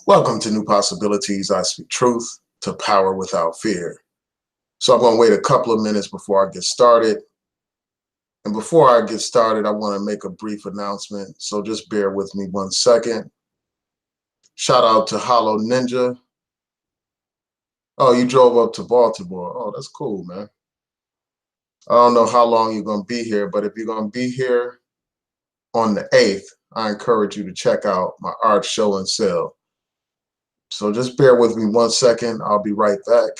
Welcome to New Possibilities. I speak truth to power without fear. So I'm going to wait a couple of minutes before I get started. And before I get started, I want to make a brief announcement. So just bear with me 1 second. Shout out to Hollow Ninja. Oh, you drove up to Baltimore. Oh, that's cool, man. I don't know how long you're going to be here, but if you're going to be here on the 8th, I encourage you to check out my art show and sale. So just bear with me 1 second. I'll be right back.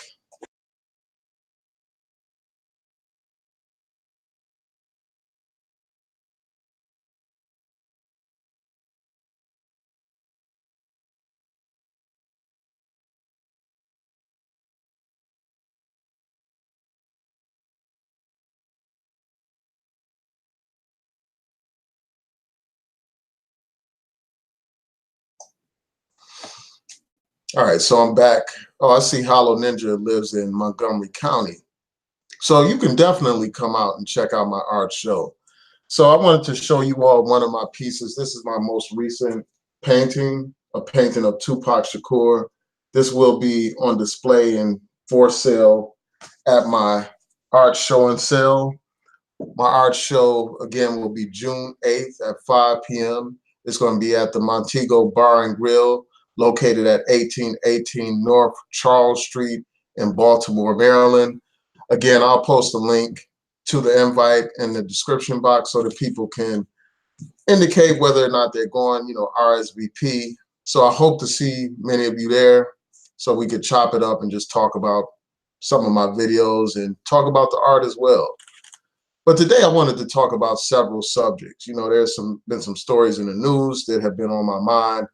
All right, so I'm back. Oh, I see Hollow Ninja lives in Montgomery County. So you can definitely come out and check out my art show. So I wanted to show you all one of my pieces. This is my most recent painting, a painting of Tupac Shakur. This will be on display and for sale at my art show and sale. My art show, again, will be June 8th at 5 p.m. It's going to be at the Montego Bar and Grill, located at 1818 North Charles Street in Baltimore, Maryland. Again, I'll post a link to the invite in the description box so that people can indicate whether or not they're going, RSVP. So I hope to see many of you there so we could chop it up and just talk about some of my videos and talk about the art as well. But today I wanted to talk about several subjects. There's been some stories in the news that have been on my mind,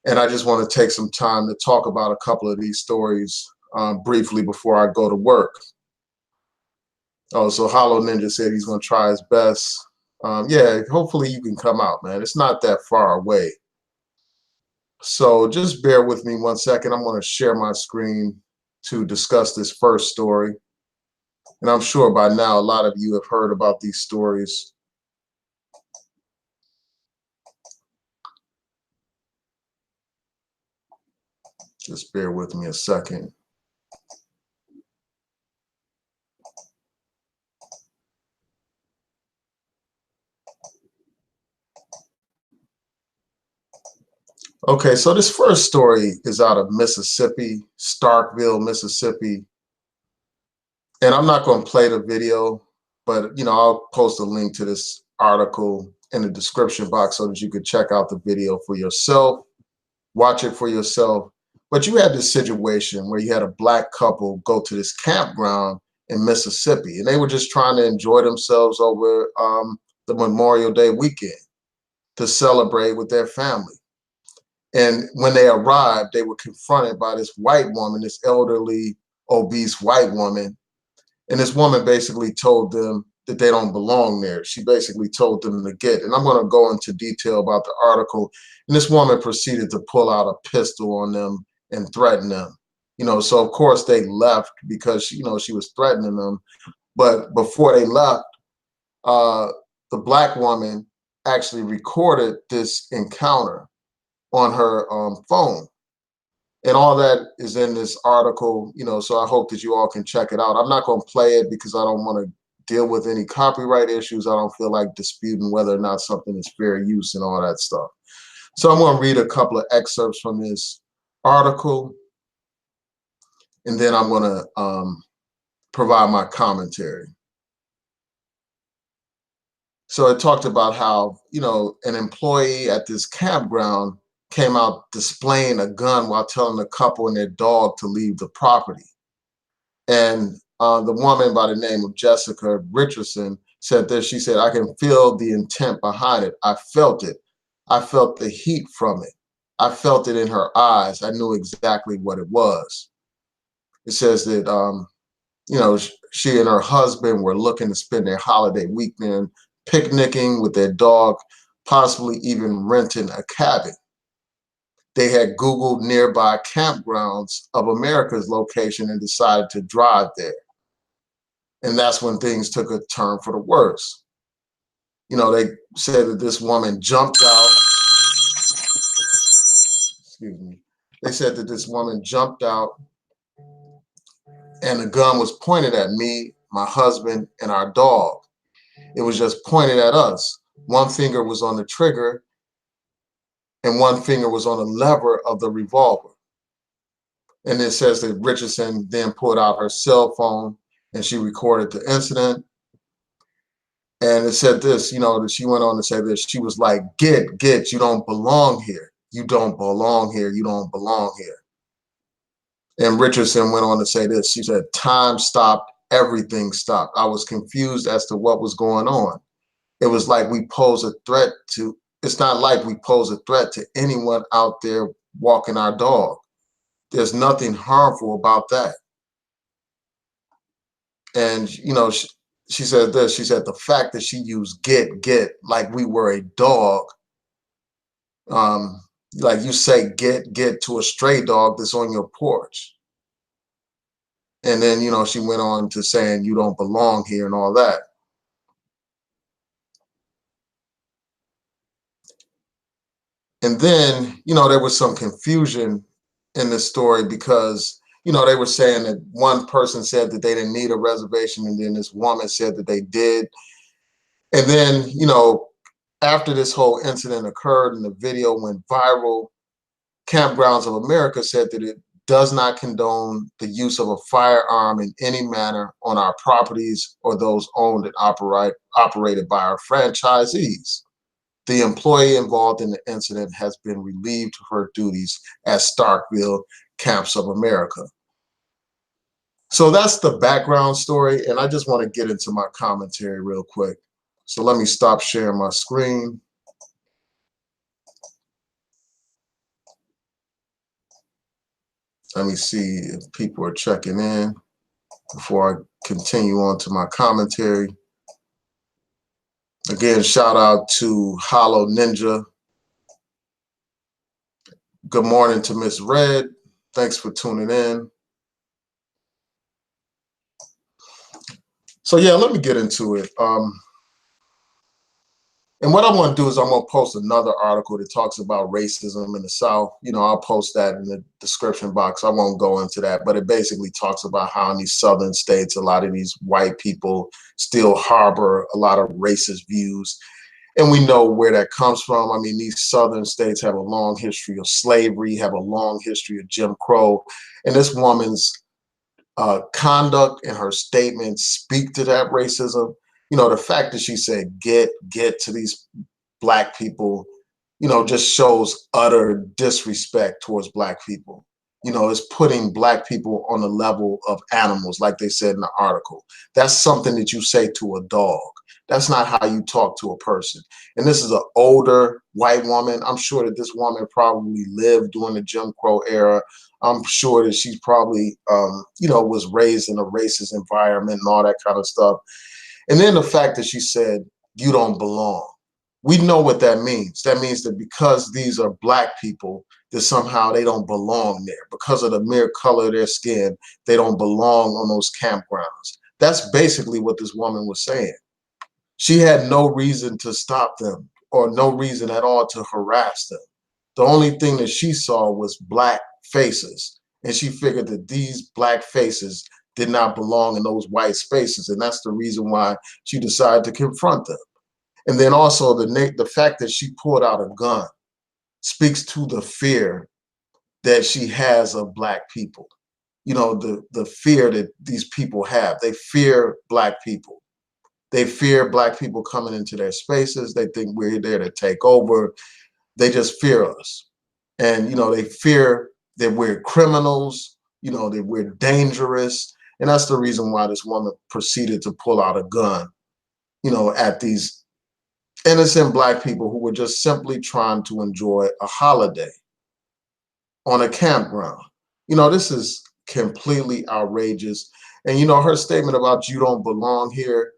and I just want to take some time to talk about a couple of these stories briefly before I go to work. Oh, so Hollow Ninja said he's going to try his best. Yeah, hopefully you can come out, man. It's not that far away. So just bear with me 1 second. I'm going to share my screen to discuss this first story. And I'm sure by now a lot of you have heard about these stories. Just bear with me a second. Okay, so this first story is out of Mississippi, Starkville, Mississippi. And I'm not going to play the video, but I'll post a link to this article in the description box so that you could check out the video for yourself, watch it for yourself. But you had this situation where you had a black couple go to this campground in Mississippi, and they were just trying to enjoy themselves over the Memorial Day weekend to celebrate with their family. And when they arrived, they were confronted by this white woman, this elderly, obese white woman. And this woman basically told them that they don't belong there. She basically told them to get. And I'm going to go into detail about the article. And this woman proceeded to pull out a pistol on them and threaten them. So of course they left because she was threatening them. But before they left, the black woman actually recorded this encounter on her phone. And all that is in this article, so I hope that you all can check it out. I'm not going to play it because I don't want to deal with any copyright issues. I don't feel like disputing whether or not something is fair use and all that stuff. So I'm going to read a couple of excerpts from this article, and then I'm going to provide my commentary. So it talked about how, an employee at this campground came out displaying a gun while telling the couple and their dog to leave the property. And the woman by the name of Jessica Richardson said this. She said, "I can feel the intent behind it. I felt it. I felt the heat from it. I felt it in her eyes. I knew exactly what it was." It says that, she and her husband were looking to spend their holiday weekend picnicking with their dog, possibly even renting a cabin. They had Googled nearby campgrounds of America's location and decided to drive there. And that's when things took a turn for the worse. They said that this woman jumped out. Excuse me. They said that this woman jumped out and the gun was pointed at me, my husband, and our dog. It was just pointed at us. One finger was on the trigger and one finger was on the lever of the revolver. And it says that Richardson then pulled out her cell phone and she recorded the incident. And it said this, you know, that she went on to say this. She was like, get, you don't belong here. You don't belong here. You don't belong here. And Richardson went on to say this. She said, time stopped, everything stopped. I was confused as to what was going on. It was like we pose a threat to, it's not like we pose a threat to anyone out there walking our dog. There's nothing harmful about that. And, you know, she said this, she said the fact that she used get, like we were a dog, like you say get to a stray dog that's on your porch. And then, you know, she went on to saying you don't belong here and all that. And then, you know, there was some confusion in this story because, you know, they were saying that one person said that they didn't need a reservation and then this woman said that they did. And then, you know, after this whole incident occurred and the video went viral, Campgrounds of America said that it does not condone the use of a firearm in any manner on our properties or those owned and operated by our franchisees. The employee involved in the incident has been relieved of her duties at Starkville Camps of America. So that's the background story, and I just want to get into my commentary real quick. So let me stop sharing my screen. Let me see if people are checking in before I continue on to my commentary. Again, shout out to Hollow Ninja. Good morning to Miss Red. Thanks for tuning in. So yeah, let me get into it. And what I want to do is I'm going to post another article that talks about racism in the South. You know, I'll post that in the description box. I won't go into that, but it basically talks about how in these southern states, a lot of these white people still harbor a lot of racist views. And we know where that comes from. I mean, these southern states have a long history of slavery, have a long history of Jim Crow. And this woman's conduct and her statements speak to that racism. You know, the fact that she said get to these black people, you know, just shows utter disrespect towards black people. You know, it's putting black people on the level of animals, like they said in the article. That's something that you say to a dog. That's not how you talk to a person. And this is an older white woman. I'm sure that this woman probably lived during the Jim Crow era. I'm sure that she probably, you know, was raised in a racist environment and all that kind of stuff. And then the fact that she said, you don't belong. We know what that means. That means that because these are black people, that somehow they don't belong there. Because of the mere color of their skin, they don't belong on those campgrounds. That's basically what this woman was saying. She had no reason to stop them or no reason at all to harass them. The only thing that she saw was black faces. And she figured that these black faces did not belong in those white spaces. And that's the reason why she decided to confront them. And then also the fact that she pulled out a gun speaks to the fear that she has of black people. You know, the fear that these people have. They fear black people. They fear black people coming into their spaces. They think we're there to take over. They just fear us. And, you know, they fear that we're criminals, you know, that we're dangerous. And that's the reason why this woman proceeded to pull out a gun, you know, at these innocent black people who were just simply trying to enjoy a holiday on a campground. You know, this is completely outrageous. And, you know, her statement about you don't belong here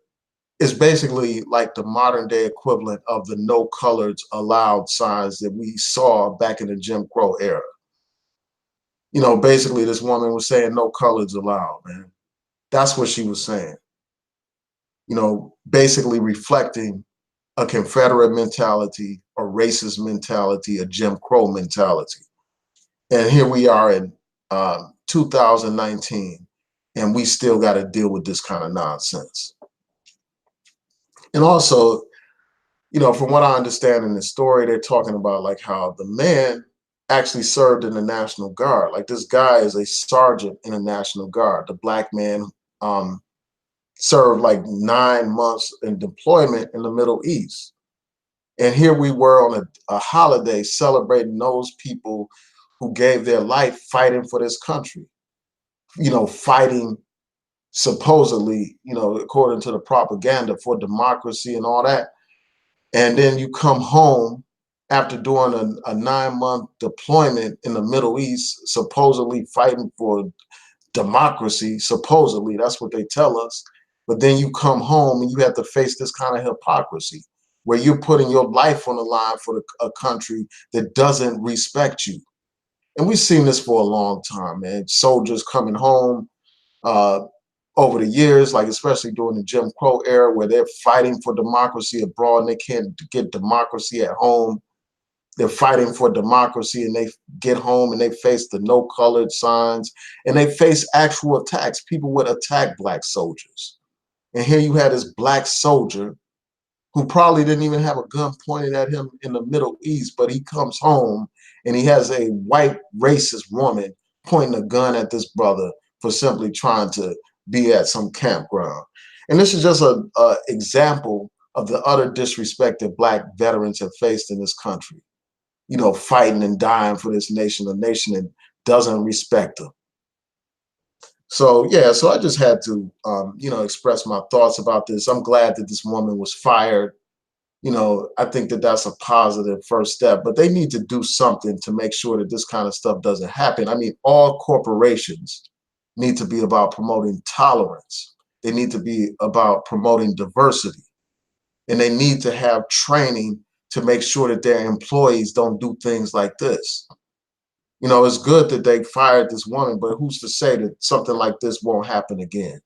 is basically like the modern day equivalent of the no colors allowed signs that we saw back in the Jim Crow era. You know, basically this woman was saying no colors allowed, man. That's what she was saying. You know, basically reflecting a Confederate mentality, a racist mentality, a Jim Crow mentality. And here we are in 2019, and we still got to deal with this kind of nonsense. And also, from what I understand in the story, they're talking about like how the man actually served in the National Guard. Like this guy is a sergeant in the National Guard. The black man um, served like 9 months in deployment in the Middle East. And here we were on a holiday celebrating those people who gave their life fighting for this country, fighting supposedly, according to the propaganda, for democracy and all that. And then you come home after doing a 9-month deployment in the Middle East, supposedly fighting for democracy, supposedly, that's what they tell us. But then you come home and you have to face this kind of hypocrisy where you're putting your life on the line for a country that doesn't respect you. And we've seen this for a long time, man. Soldiers coming home uh, over the years, like especially during the Jim Crow era, where they're fighting for democracy abroad and they can't get democracy at home. They're fighting for democracy and they get home and they face the no colored signs and they face actual attacks. People would attack black soldiers. And here you had this black soldier who probably didn't even have a gun pointed at him in the Middle East, but he comes home and he has a white racist woman pointing a gun at this brother for simply trying to be at some campground. And this is just an example of the utter disrespect that black veterans have faced in this country, fighting and dying for this nation, a nation that doesn't respect them. So yeah, so I just had to, express my thoughts about this. I'm glad that this woman was fired. I think that that's a positive first step, but they need to do something to make sure that this kind of stuff doesn't happen. I mean, all corporations need to be about promoting tolerance. They need to be about promoting diversity, and they need to have training to make sure that their employees don't do things like this. It's good that they fired this woman, but who's to say that something like this won't happen again?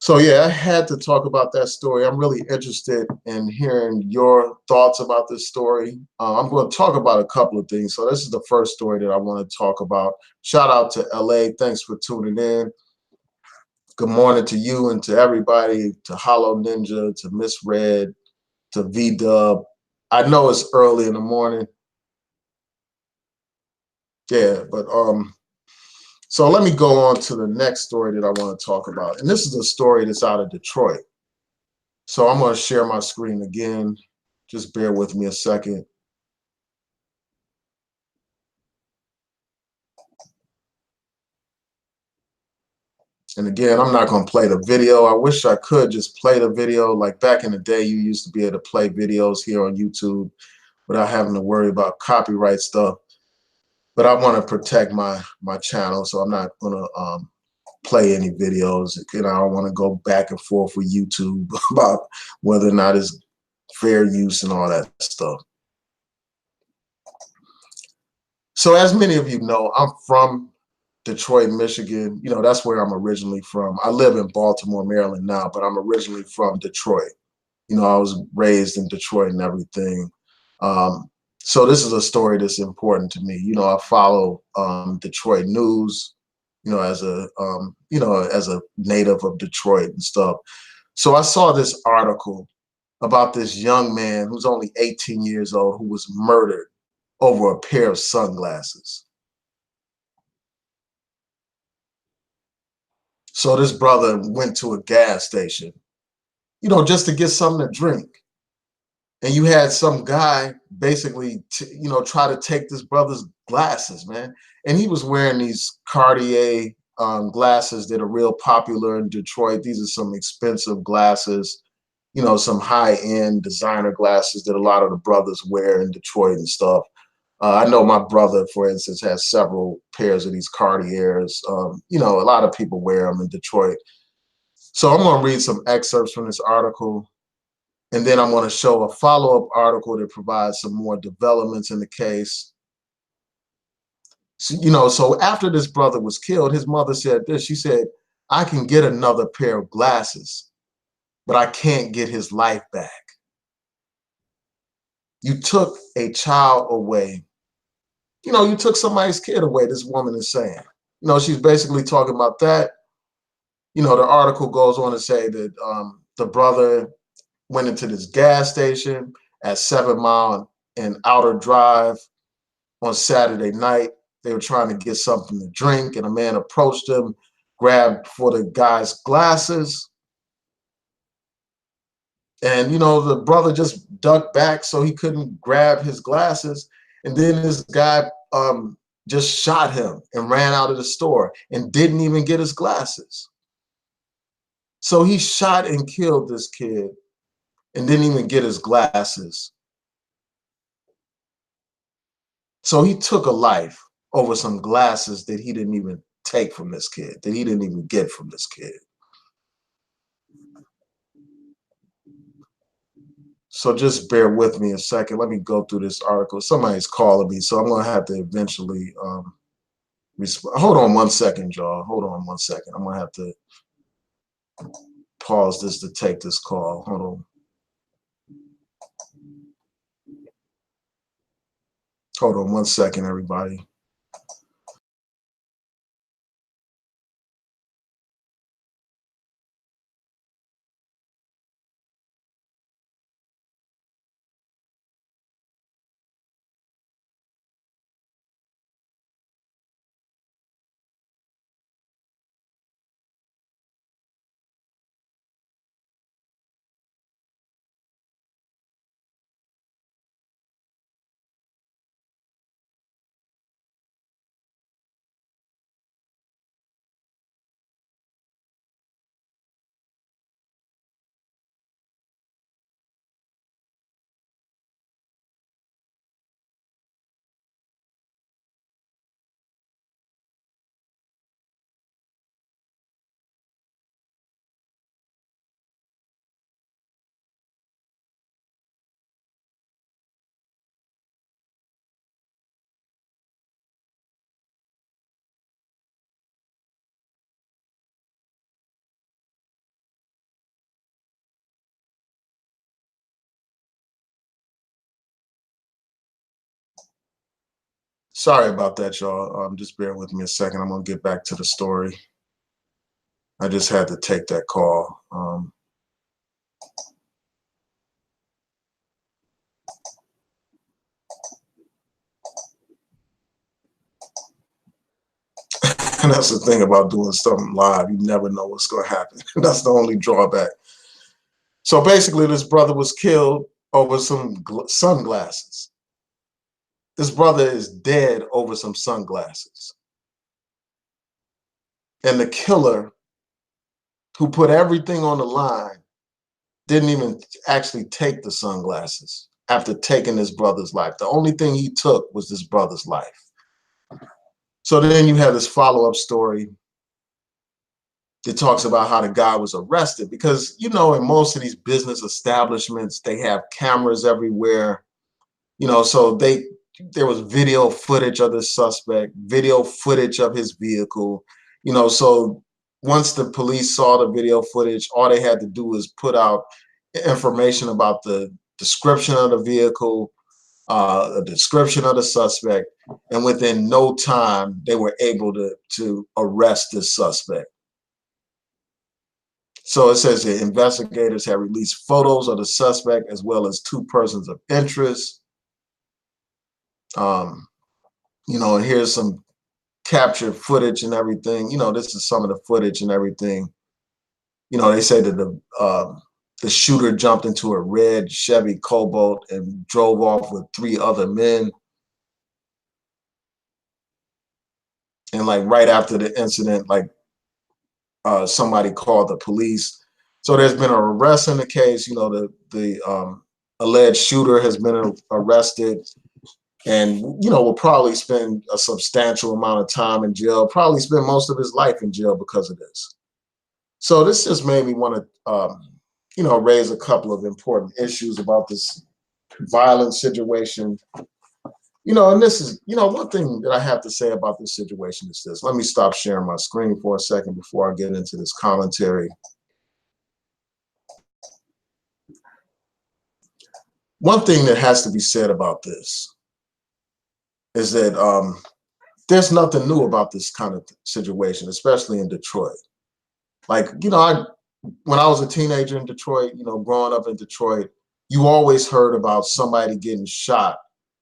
So yeah, I had to talk about that story. I'm really interested in hearing your thoughts about this story. I'm going to talk about a couple of things. So this is the first story that I want to talk about. Shout out to LA. Thanks for tuning in. Good morning to you and to everybody, to Hollow Ninja, to Miss Red, to V-Dub. I know it's early in the morning. Yeah, but so let me go on to the next story that I want to talk about. And this is a story that's out of Detroit. So I'm going to share my screen again. Just bear with me a second. And again, I'm not going to play the video. I wish I could just play the video. Like back in the day, you used to be able to play videos here on YouTube without having to worry about copyright stuff. But I want to protect my channel, so I'm not going to play any videos. I don't want to go back and forth with YouTube about whether or not it's fair use and all that stuff. So as many of you know, I'm from Detroit, Michigan. That's where I'm originally from. I live in Baltimore, Maryland now, but I'm originally from Detroit. I was raised in Detroit and everything. So this is a story that's important to me. I follow Detroit news, as a native of Detroit and stuff. So I saw this article about this young man who's only 18 years old who was murdered over a pair of sunglasses. So this brother went to a gas station, just to get something to drink. And you had some guy basically, try to take this brother's glasses, man. And he was wearing these Cartier glasses that are real popular in Detroit. These are some expensive glasses, some high-end designer glasses that a lot of the brothers wear in Detroit and stuff. I know my brother, for instance, has several pairs of these Cartiers. A lot of people wear them in Detroit. So I'm going to read some excerpts from this article, and then I'm going to show a follow-up article that provides some more developments in the case. So, so after this brother was killed, his mother said this. She said, "I can get another pair of glasses, but I can't get his life back. You took a child away. you took somebody's kid away, this woman is saying. She's basically talking about that. The article goes on to say that the brother went into this gas station at 7 Mile and Outer Drive on Saturday night. They were trying to get something to drink, and a man approached him, grabbed for the guy's glasses. And, the brother just ducked back so he couldn't grab his glasses. And then this guy just shot him and ran out of the store and didn't even get his glasses. So he shot and killed this kid and didn't even get his glasses. So he took a life over some glasses that he didn't even take from this kid, that he didn't even get from this kid. So just bear with me a second. Let me go through this article. Somebody's calling me, so I'm going to have to eventually respond. Hold on one second, y'all. Hold on one second. I'm going to have to pause this to take this call. Hold on. Hold on one second, everybody. Sorry about that, y'all. Just bear with me a second. I'm going to get back to the story. I just had to take that call. And that's the thing about doing something live. You never know what's going to happen. That's the only drawback. So basically, this brother was killed over some sunglasses. This brother is dead over some sunglasses. And the killer, who put everything on the line, didn't even actually take the sunglasses after taking his brother's life. The only thing he took was his brother's life. So then you have this follow-up story that talks about how the guy was arrested, because, in most of these business establishments, they have cameras everywhere, so there was video footage of the suspect, video footage of his vehicle, so once the police saw the video footage, all they had to do was put out information about the description of the vehicle, a description of the suspect, and within no time, they were able to arrest this suspect. So it says that investigators have released photos of the suspect as well as 2 persons of interest. And here's some captured footage and everything. This is some of the footage and everything. They say that the shooter jumped into a red Chevy Cobalt and drove off with 3 other men. And right after the incident, somebody called the police. So there's been an arrest in the case. The alleged shooter has been arrested, and will probably spend a substantial amount of time in jail. Probably spend most of his life in jail because of this. So this just made me want to, raise a couple of important issues about this violent situation. And this is, one thing that I have to say about this situation is this. Let me stop sharing my screen for a second before I get into this commentary. One thing that has to be said about this is that there's nothing new about this kind of situation, especially in Detroit. Like, when I was a teenager in Detroit, growing up in Detroit, you always heard about somebody getting shot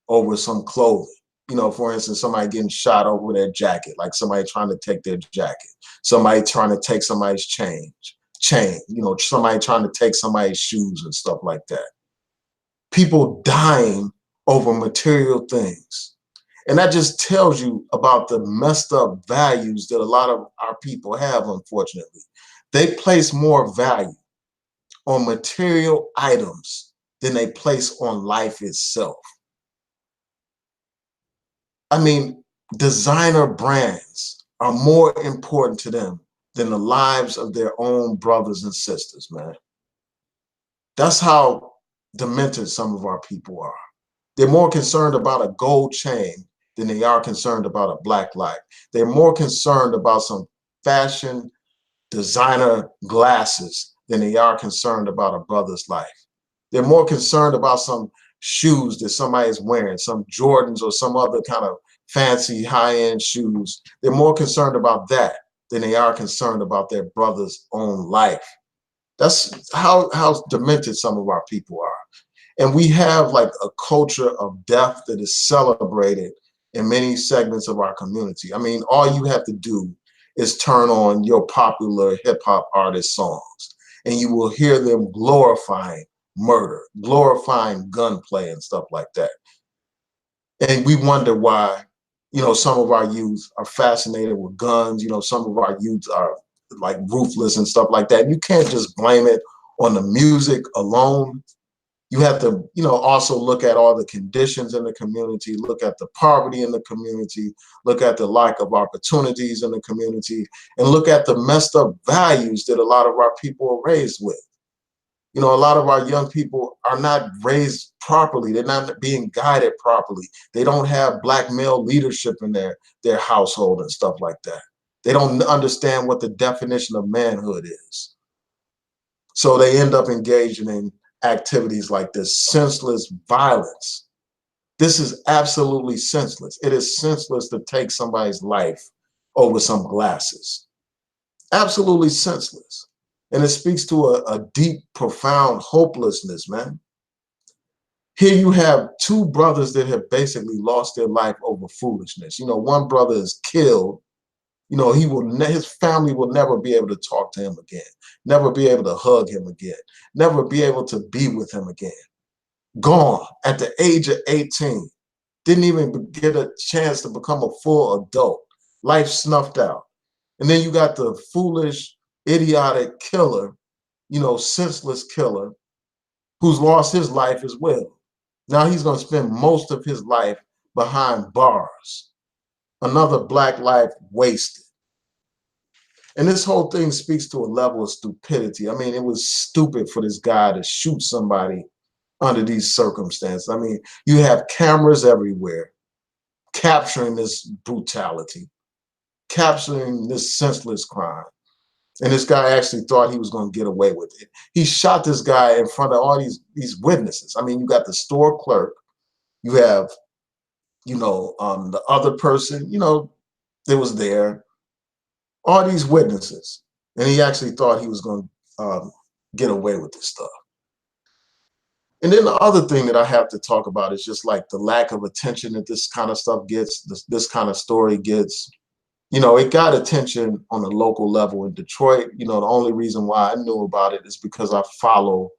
over some clothing. For instance, somebody getting shot over their jacket, like somebody trying to take their jacket, somebody trying to take somebody's chain, somebody trying to take somebody's shoes and stuff like that. People dying over material things. And that just tells you about the messed up values that a lot of our people have, unfortunately. They place more value on material items than they place on life itself. I mean, designer brands are more important to them than the lives of their own brothers and sisters, man. That's how demented some of our people are. They're more concerned about a gold chain than they are concerned about a black life. They're more concerned about some fashion designer glasses than they are concerned about a brother's life. They're more concerned about some shoes that somebody's wearing, some Jordans or some other kind of fancy high-end shoes. They're more concerned about that than they are concerned about their brother's own life. That's how demented some of our people are. And we have like a culture of death that is celebrated in many segments of our community. I mean, all you have to do is turn on your popular hip hop artist songs and you will hear them glorifying murder, glorifying gunplay and stuff like that. And we wonder why, some of our youth are fascinated with guns. Some of our youth are like ruthless and stuff like that. And you can't just blame it on the music alone. You have to, also look at all the conditions in the community, look at the poverty in the community, look at the lack of opportunities in the community, and look at the messed up values that a lot of our people are raised with. A lot of our young people are not raised properly. They're not being guided properly. They don't have black male leadership in their household and stuff like that. They don't understand what the definition of manhood is. So they end up engaging in activities like this senseless violence. This is absolutely senseless. It is senseless to take somebody's life over some glasses. Absolutely senseless. And it speaks to a deep, profound hopelessness, man. Here you have two brothers that have basically lost their life over foolishness. One brother is killed. His family will never be able to talk to him again, never be able to hug him again, never be able to be with him again. Gone at the age of 18, didn't even get a chance to become a full adult. Life snuffed out. And then you got the foolish, idiotic killer, senseless killer who's lost his life as well. Now he's going to spend most of his life behind bars. Another black life wasted. And this whole thing speaks to a level of stupidity. I mean, it was stupid for this guy to shoot somebody under these circumstances. I mean, you have cameras everywhere capturing this brutality, capturing this senseless crime. And this guy actually thought he was going to get away with it. He shot this guy in front of all these witnesses. I mean, you got the store clerk, you have, the other person, that was there, all these witnesses. And he actually thought he was going to get away with this stuff. And then the other thing that I have to talk about is just like the lack of attention that this kind of stuff gets, this kind of story gets. It got attention on a local level in Detroit. The only reason why I knew about it is because I follow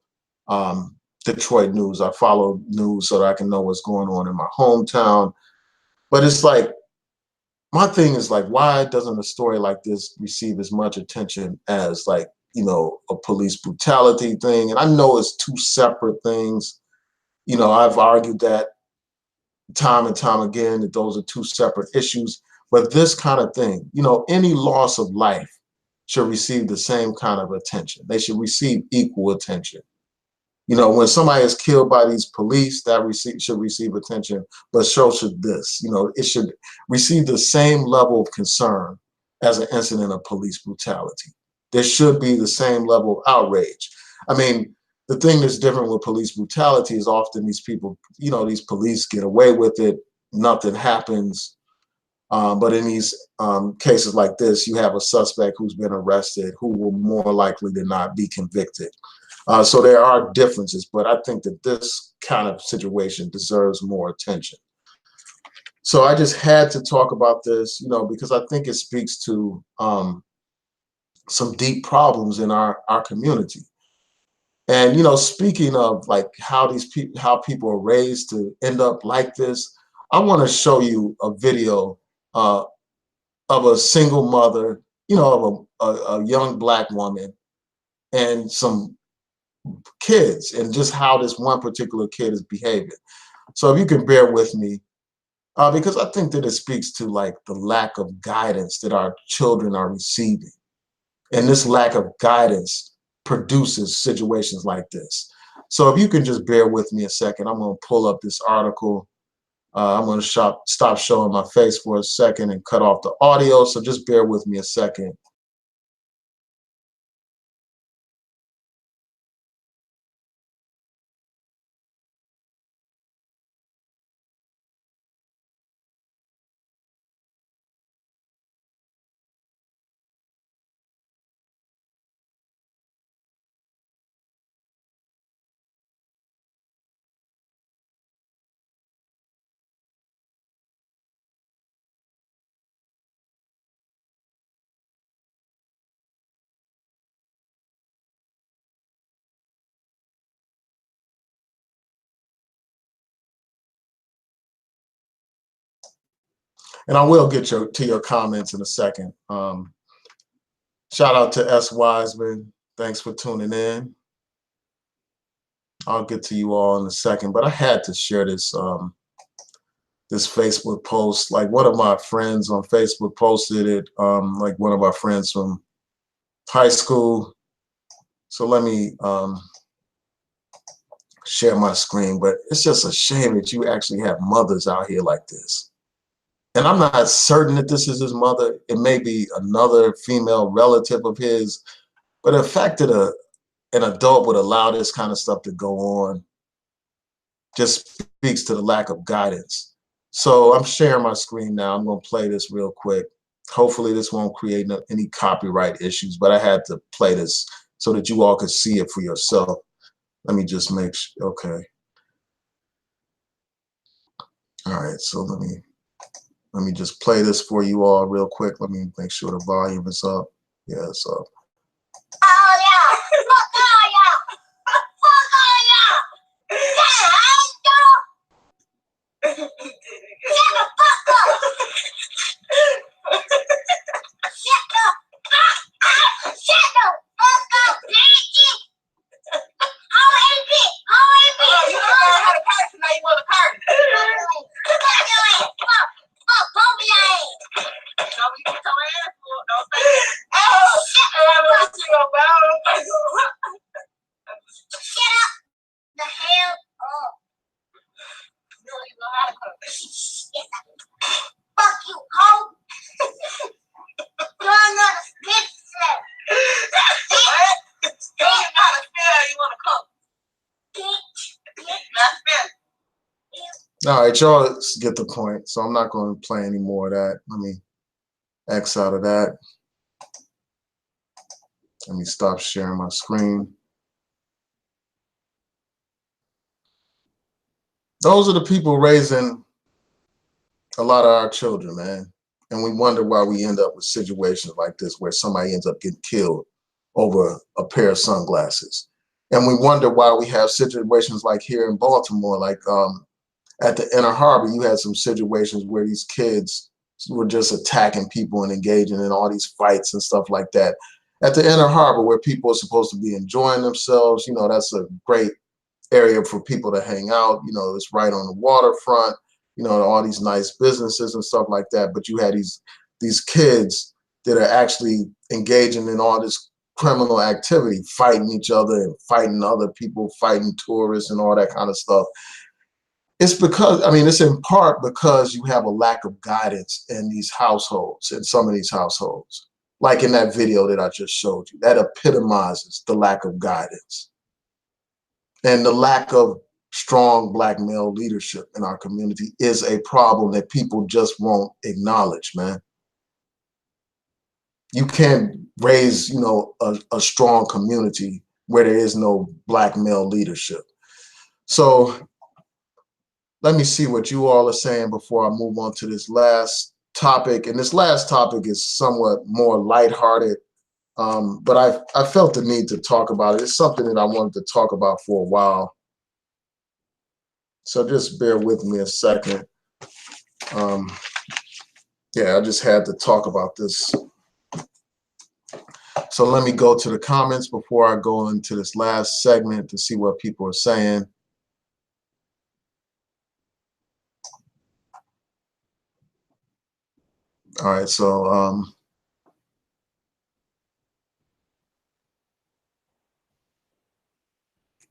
Detroit news. I follow news so that I can know what's going on in my hometown. But it's like, my thing is like, why doesn't a story like this receive as much attention as like, a police brutality thing? And I know it's two separate things. I've argued that time and time again, that those are two separate issues. But this kind of thing, any loss of life should receive the same kind of attention. They should receive equal attention. When somebody is killed by these police, that should receive attention, but so should this. It should receive the same level of concern as an incident of police brutality. There should be the same level of outrage. I mean, the thing that's different with police brutality is often these people, these police get away with it. nothing happens. But in these cases like this, you have a suspect who's been arrested who will more likely than not be convicted. So there are differences, but I think that this kind of situation deserves more attention. So I just had to talk about this, because I think it speaks to some deep problems in our community. And speaking of like how people are raised to end up like this, I want to show you a video of a single mother, of a young Black woman and some kids, and just how this one particular kid is behaving. So if you can bear with me, because I think that it speaks to like the lack of guidance that our children are receiving. And this lack of guidance produces situations like this. So if you can just bear with me a second, I'm going to pull up this article. I'm going to stop showing my face for a second and cut off the audio. So just bear with me a second. And I will get to your comments in a second. Shout out to S. Wiseman. Thanks for tuning in. I'll get to you all in a second, but I had to share this this Facebook post. Like one of my friends on Facebook posted it, like one of our friends from high school. So let me share my screen, but it's just a shame that you actually have mothers out here like this. And I'm not certain that this is his mother. It may be another female relative of his, but the fact that an adult would allow this kind of stuff to go on just speaks to the lack of guidance. So I'm sharing my screen now. I'm going to play this real quick. Hopefully this won't create any copyright issues, but I had to play this so that you all could see it for yourself. Let me just make sure. Okay. All right. So let me just play this for you all real quick. Let me make sure the volume is up. Yeah, it's up. Oh yeah. Fuck all y'all. Fuck all y'all. Shut the fuck up. Shut the fuck up, bitch. How ain't it? You learn how to curse and now you want to curse. Fuck your ass. Fuck both of your ass. No, you get your ass full. Don't say that. Oh, shut up. Shut up the hell up. No, you know how to curse. Yes, I do. Fuck you, hoe. You're another bitch. What? You don't know how to spell, you want to cook. All right, y'all get the point. So I'm not going to play any more of that. Let me X out of that. Let me stop sharing my screen. Those are the people raising a lot of our children, man. And we wonder why we end up with situations like this where somebody ends up getting killed over a pair of sunglasses. And we wonder why we have situations like here in Baltimore, like at the Inner Harbor, you had some situations where these kids were just attacking people and engaging in all these fights and stuff like that. At the Inner Harbor, where people are supposed to be enjoying themselves, that's a great area for people to hang out. It's right on the waterfront, all these nice businesses and stuff like that. But you had these kids that are actually engaging in all this criminal activity, fighting each other and fighting other people, fighting tourists and all that kind of stuff. It's because, it's in part because you have a lack of guidance in these households, in some of these households. Like in that video that I just showed you, that epitomizes the lack of guidance and the lack of strong black male leadership in our community is a problem that people just won't acknowledge, man. You can't raise, a strong community where there is no black male leadership. So let me see what you all are saying before I move on to this last topic. And this last topic is somewhat more lighthearted, but I felt the need to talk about it. It's something that I wanted to talk about for a while. So just bear with me a second. Yeah, I just had to talk about this. So let me go to the comments before I go into this last segment to see what people are saying. All right, so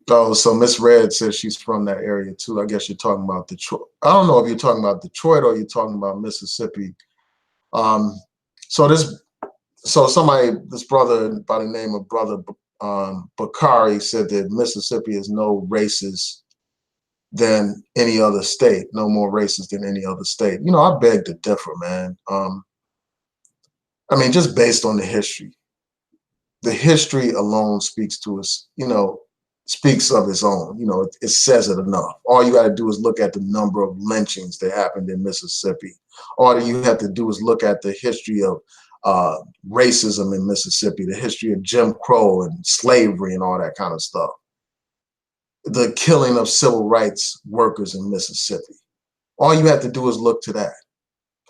oh, so Miss Red says she's from that area too. I guess you're talking about Detroit. I don't know if you're talking about Detroit or you're talking about Mississippi. Um, so this brother by the name of Brother Bakari said that Mississippi is no racist than any other state, no more racist than any other state. I beg to differ, man. I mean, just based on the history alone speaks to us, speaks of its own. It says it enough. All you got to do is look at the number of lynchings that happened in Mississippi. All you have to do is look at the history of racism in Mississippi, the history of Jim Crow and slavery and all that kind of stuff. The killing of civil rights workers in Mississippi. All you have to do is look to that.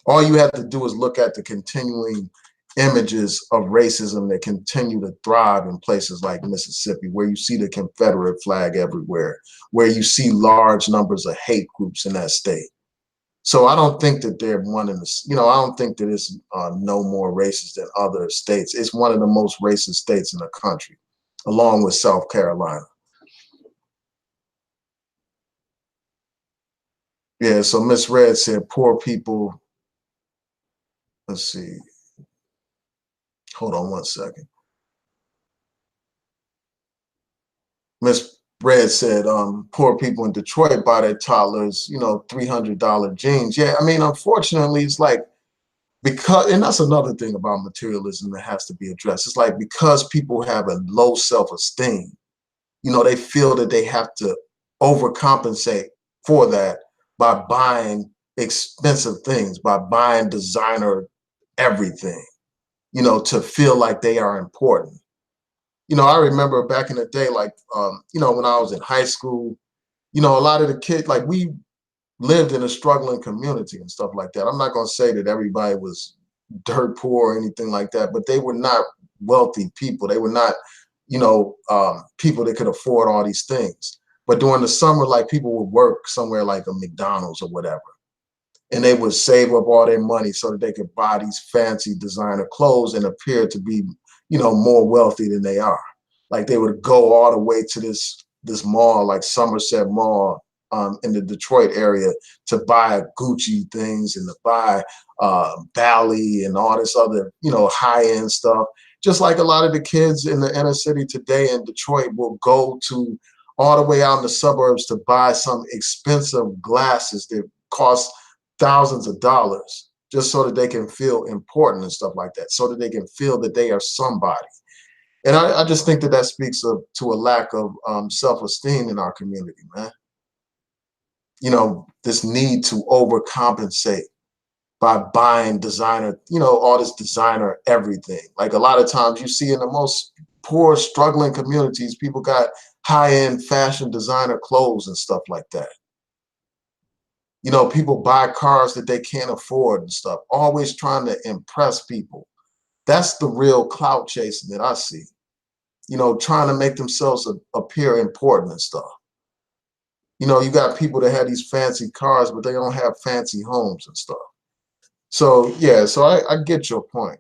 All you have to do is look at the continuing images of racism that continue to thrive in places like Mississippi, where you see the Confederate flag everywhere, where you see large numbers of hate groups in that state. So I don't think that they're one in the, I don't think that it's no more racist than other states. It's one of the most racist states in the country, along with South Carolina. Yeah, so Miss Red said poor people, let's see, hold on one second. Miss Red said, poor people in Detroit buy their toddlers, $300 jeans. Yeah, I mean, unfortunately, it's like, because, and that's another thing about materialism that has to be addressed. It's like, because people have a low self-esteem, they feel that they have to overcompensate for that by buying expensive things, by buying designer everything, to feel like they are important. I remember back in the day, like, when I was in high school, a lot of the kids, like, we lived in a struggling community and stuff like that. I'm not going to say that everybody was dirt poor or anything like that, but they were not wealthy people. They were not, people that could afford all these things. But during the summer, like, people would work somewhere like a McDonald's or whatever, and they would save up all their money so that they could buy these fancy designer clothes and appear to be, more wealthy than they are. Like, they would go all the way to this mall, like Somerset Mall, in the Detroit area, to buy Gucci things and to buy Bally and all this other, high-end stuff. Just like a lot of the kids in the inner city today in Detroit will go to all the way out in the suburbs to buy some expensive glasses that cost thousands of dollars, just so that they can feel important and stuff like that, so that they can feel that they are somebody. And I just think that speaks to a lack of self-esteem in our community, man. This need to overcompensate by buying designer, all this designer everything. Like, a lot of times you see in the most poor, struggling communities, people got high-end fashion designer clothes and stuff like that. People buy cars that they can't afford and stuff, always trying to impress people. That's the real clout chasing that I see, trying to make themselves appear important and stuff. You got people that have these fancy cars, but they don't have fancy homes and stuff. So, yeah, so I get your point.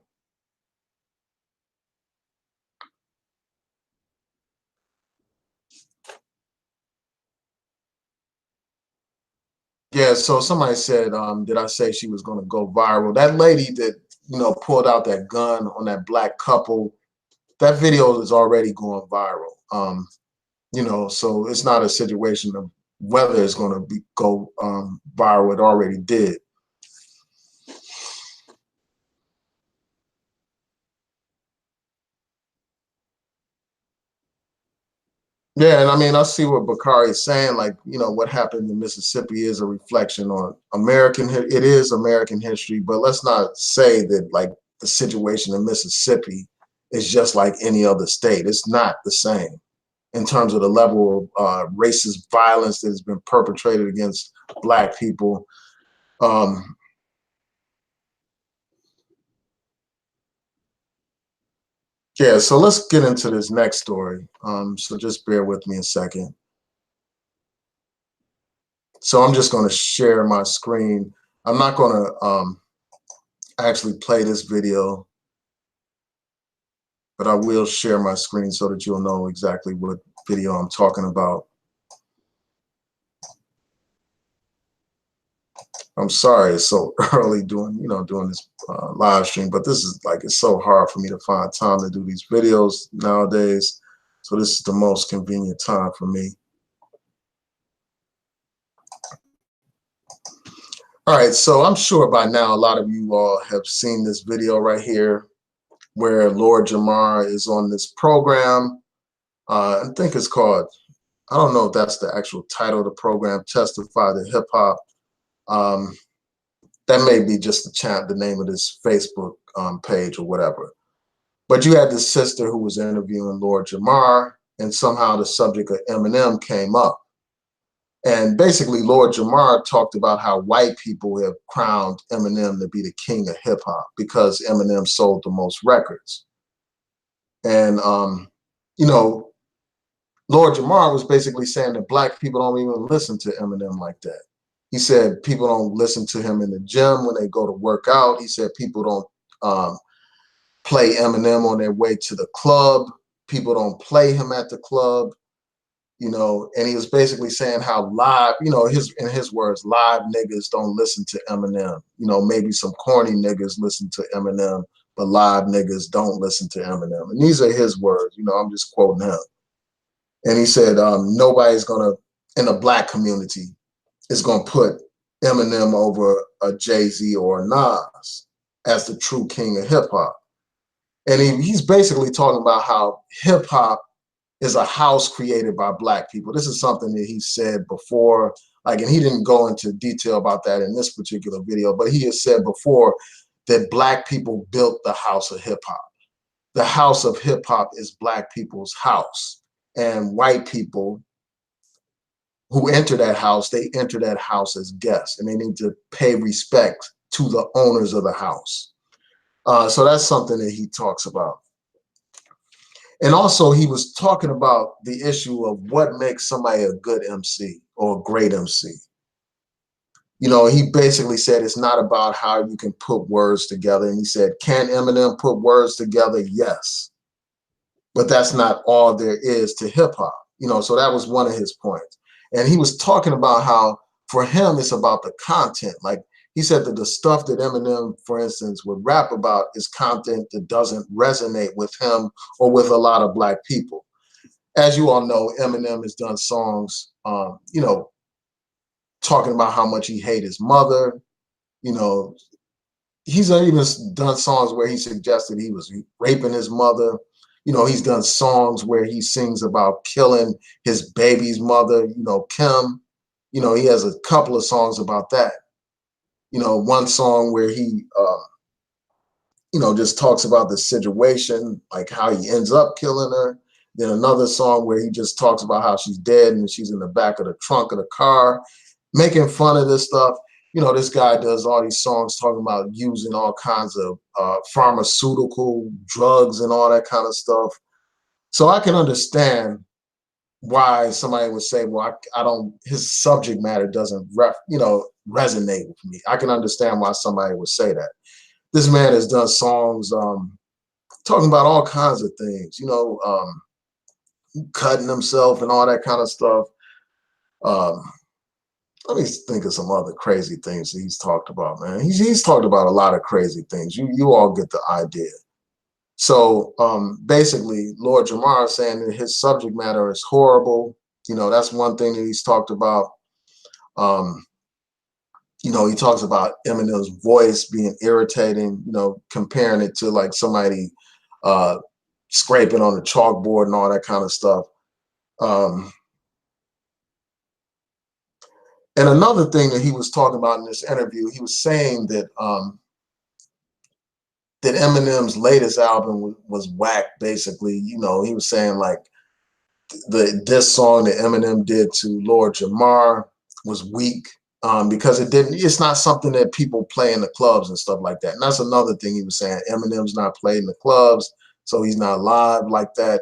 Yeah, so somebody said, did I say she was going to go viral? That lady that, pulled out that gun on that black couple, that video is already going viral. So it's not a situation of whether it's going to go viral. It already did. Yeah, and I mean, I see what Bakari is saying. Like, you know, what happened in Mississippi is a reflection on American. It is American history, but let's not say that like the situation in Mississippi is just like any other state. It's not the same in terms of the level of racist violence that has been perpetrated against Black people. Um, yeah, so let's get into this next story. So just bear with me a second. So I'm just going to share my screen. I'm not going to actually play this video, but I will share my screen so that you'll know exactly what video I'm talking about. I'm sorry it's so early doing this live stream, but this is like, it's so hard for me to find time to do these videos nowadays. So this is the most convenient time for me. All right, so I'm sure by now a lot of you all have seen this video right here where Lord Jamar is on this program. I think it's called, I don't know if that's the actual title of the program, Testify to Hip Hop. That may be just the name of this Facebook page or whatever. But you had this sister who was interviewing Lord Jamar, and somehow the subject of Eminem came up. And basically, Lord Jamar talked about how white people have crowned Eminem to be the king of hip hop because Eminem sold the most records. And, you know, Lord Jamar was basically saying that Black people don't even listen to Eminem like that. He said people don't listen to him in the gym when they go to work out. He said people don't play Eminem on their way to the club. People don't play him at the club, you know, and he was basically saying how live, you know, in his words, live niggas don't listen to Eminem. You know, maybe some corny niggas listen to Eminem, but live niggas don't listen to Eminem. And these are his words, you know, I'm just quoting him. And he said, nobody's gonna, in the Black community, is gonna put Eminem over a Jay-Z or a Nas as the true king of hip hop. And he's basically talking about how hip hop is a house created by Black people. This is something that he said before, like, and he didn't go into detail about that in this particular video, but he has said before that Black people built the house of hip hop. The house of hip hop is Black people's house. And white people who enter that house, they enter that house as guests, and they need to pay respect to the owners of the house. So that's something that he talks about. And also he was talking about the issue of what makes somebody a good MC or a great MC. You know, he basically said it's not about how you can put words together. And he said, can Eminem put words together? Yes. But that's not all there is to hip hop. You know, so that was one of his points. And he was talking about how for him, it's about the content. Like he said that the stuff that Eminem, for instance, would rap about is content that doesn't resonate with him or with a lot of Black people. As you all know, Eminem has done songs, you know, talking about how much he hates his mother. You know, he's even done songs where he suggested he was raping his mother. You know, he's done songs where he sings about killing his baby's mother, you know, Kim. You know, he has a couple of songs about that. You know, one song where he, you know, just talks about the situation, like how he ends up killing her. Then another song where he just talks about how she's dead and she's in the back of the trunk of the car, making fun of this stuff. You know, this guy does all these songs talking about using all kinds of pharmaceutical drugs and all that kind of stuff. So I can understand why somebody would say, well, I don't, his subject matter doesn't, you know, resonate with me. I can understand why somebody would say that. This man has done songs talking about all kinds of things, you know, cutting himself and all that kind of stuff. Um, Let me think of some other crazy things that he's talked about, man. He's talked about a lot of crazy things. You all get the idea. So basically, Lord Jamar is saying that his subject matter is horrible. You know, that's one thing that he's talked about. Um, you know, he talks about Eminem's voice being irritating, you know, comparing it to like somebody uh, scraping on the chalkboard and all that kind of stuff. Um, and another thing that he was talking about in this interview, he was saying that that Eminem's latest album was whack, basically. You know, he was saying like this song that Eminem did to Lord Jamar was weak because it's not something that people play in the clubs and stuff like that. And that's another thing he was saying. Eminem's not played in the clubs, so he's not live like that.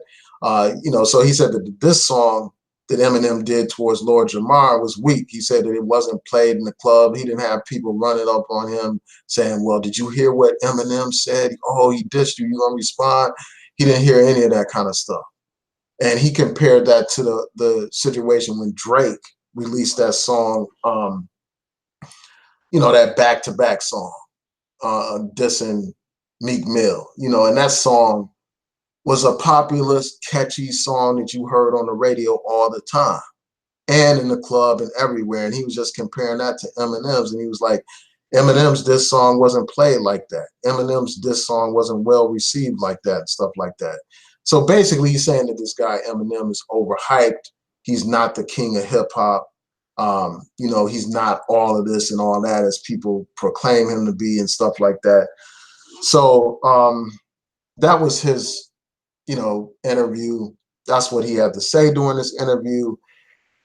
You know, so he said that this song that Eminem did towards Lord Jamar was weak. He said that it wasn't played in the club. He didn't have people running up on him saying, well, did you hear what Eminem said? Oh, he dissed you. You gonna respond? He didn't hear any of that kind of stuff. And he compared that to the situation when Drake released that song, you know, that back-to-back song, dissing Meek Mill, you know, and that song was a popular, catchy song that you heard on the radio all the time and in the club and everywhere. And he was just comparing that to Eminem's, and he was like, Eminem's diss song wasn't played like that. Eminem's diss song wasn't well received like that and stuff like that. So basically, he's saying that this guy Eminem is overhyped. He's not the king of hip hop. You know, he's not all of this and all that as people proclaim him to be and stuff like that. So that was his, you know, interview. That's what he had to say during this interview.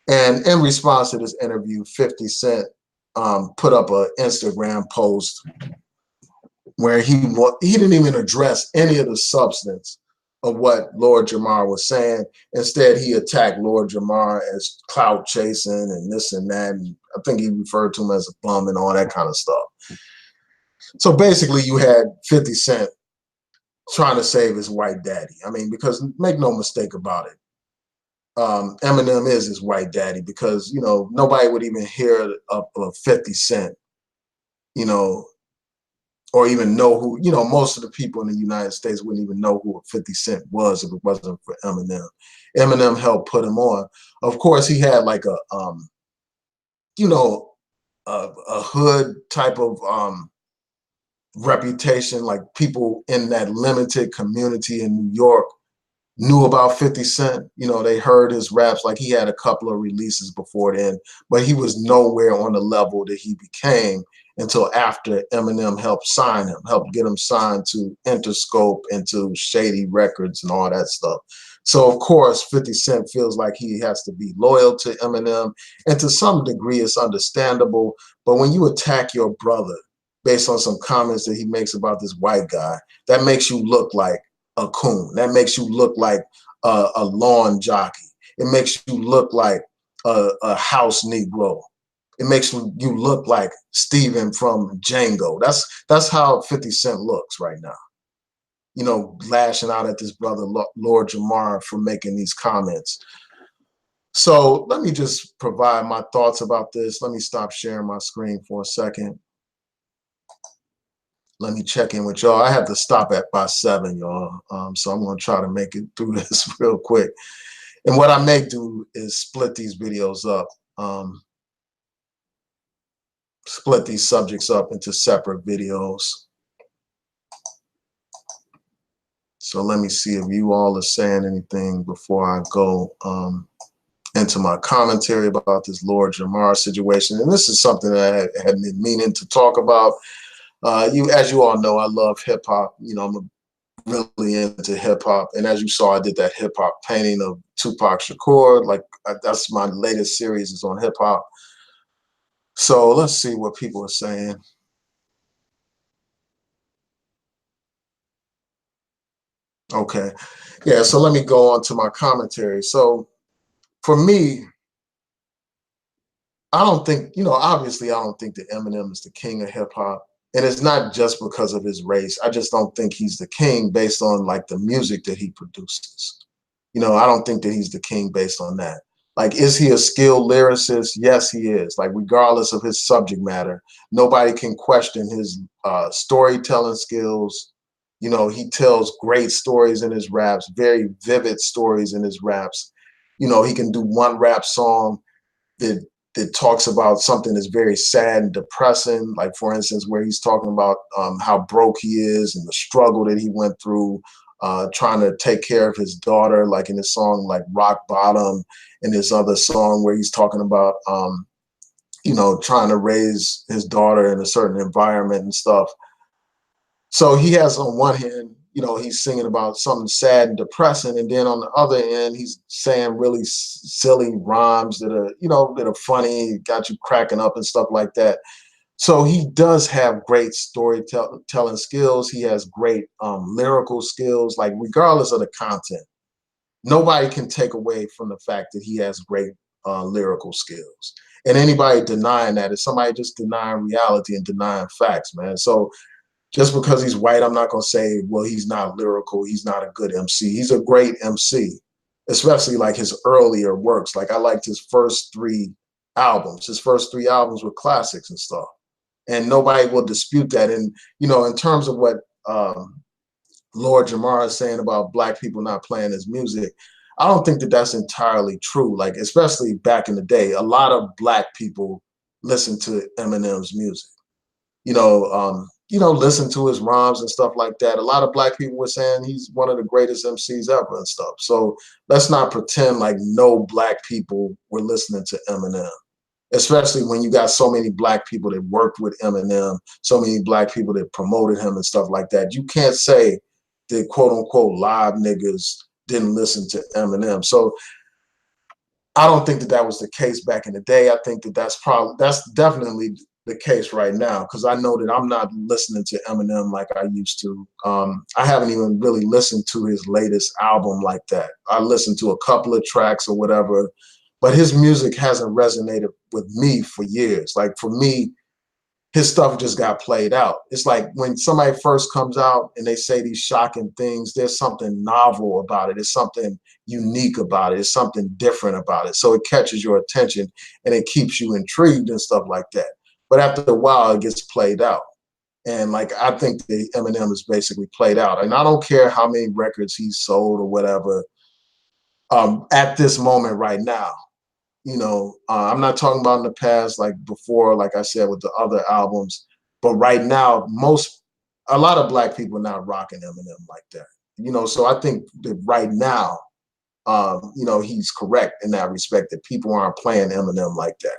And in response to this interview, 50 Cent put up an Instagram post where he didn't even address any of the substance of what Lord Jamar was saying. Instead, he attacked Lord Jamar as clout chasing and this and that. And I think he referred to him as a bum and all that kind of stuff. So basically, you had 50 Cent trying to save his white daddy. I mean, because make no mistake about it, Eminem is his white daddy, because, you know, nobody would even hear of 50 Cent, you know, or even know who, you know, most of the people in the United States wouldn't even know who 50 Cent was if it wasn't for Eminem. Eminem helped put him on. Of course, he had like a, you know, a hood type of reputation. Like people in that limited community in New York knew about 50 Cent. You know, they heard his raps. Like he had a couple of releases before then, but he was nowhere on the level that he became until after Eminem helped sign him, helped get him signed to Interscope and to Shady Records and all that stuff. So of course, 50 Cent feels like he has to be loyal to Eminem, and to some degree it's understandable. But when you attack your brother based on some comments that he makes about this white guy, that makes you look like a coon. That makes you look like a lawn jockey. It makes you look like a house Negro. It makes you look like Steven from Django. That's how 50 Cent looks right now. You know, lashing out at this brother Lord Jamar for making these comments. So let me just provide my thoughts about this. Let me stop sharing my screen for a second. Let me check in with y'all. I have to stop at by 7, y'all. So I'm going to try to make it through this real quick. And what I may do is split these videos up, split these subjects up into separate videos. So let me see if you all are saying anything before I go into my commentary about this Lord Jamar situation. And this is something that I had been meaning to talk about. As you all know, I love hip hop. You know, I'm really into hip hop, and as you saw, I did that hip hop painting of Tupac Shakur. Like that's my latest series is on hip hop. So let's see what people are saying. Okay, yeah. So let me go on to my commentary. So for me, I don't think, you know, obviously, I don't think that Eminem is the king of hip hop. And it's not just because of his race. I just don't think he's the king based on like the music that he produces. You know, I don't think that he's the king based on that. Like, is he a skilled lyricist? Yes, he is. Like, regardless of his subject matter, nobody can question his storytelling skills. You know, he tells great stories in his raps, very vivid stories in his raps. You know, he can do one rap song that talks about something that's very sad and depressing, like for instance, where he's talking about how broke he is and the struggle that he went through, trying to take care of his daughter, like in his song like Rock Bottom, and his other song where he's talking about you know, trying to raise his daughter in a certain environment and stuff. So he has, on one hand, you know, he's singing about something sad and depressing, and then on the other end, he's saying really silly rhymes that are, you know, that are funny, got you cracking up and stuff like that. So he does have great storytelling skills. He has great lyrical skills, like regardless of the content. Nobody can take away from the fact that he has great lyrical skills. And anybody denying that is somebody just denying reality and denying facts, man. So just because he's white, I'm not going to say, well, he's not lyrical, he's not a good MC. He's a great MC, especially like his earlier works. Like I liked his first three albums. His first three albums were classics and stuff. And nobody will dispute that. And, you know, in terms of what Lord Jamar is saying about black people not playing his music, I don't think that that's entirely true. Like, especially back in the day, a lot of black people listen to Eminem's music. You know, listen to his rhymes and stuff like that. A lot of black people were saying he's one of the greatest MCs ever and stuff. So let's not pretend like no black people were listening to Eminem, especially when you got so many black people that worked with Eminem, so many black people that promoted him and stuff like that. You can't say the quote unquote live niggas didn't listen to Eminem. So I don't think that that was the case back in the day. I think that that's definitely the case right now, because I know that I'm not listening to Eminem like I used to. I haven't even really listened to his latest album like that. I listened to a couple of tracks or whatever, but his music hasn't resonated with me for years. Like for me, his stuff just got played out. It's like when somebody first comes out and they say these shocking things, there's something novel about it. It's something unique about it. It's something different about it. So it catches your attention and it keeps you intrigued and stuff like that. But after a while, it gets played out. And like, I think the Eminem is basically played out. And I don't care how many records he's sold or whatever at this moment right now. You know, I'm not talking about in the past, like before, like I said, with the other albums, but right now, a lot of black people are not rocking Eminem like that. You know, so I think that right now, you know, he's correct in that respect, that people aren't playing Eminem like that.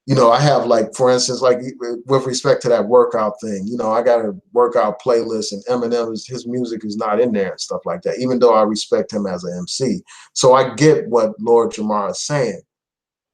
You know, I have, like, for instance, like with respect to that workout thing, you know, I got a workout playlist and Eminem, his music is not in there and stuff like that, even though I respect him as an MC. So I get what Lord Jamar is saying.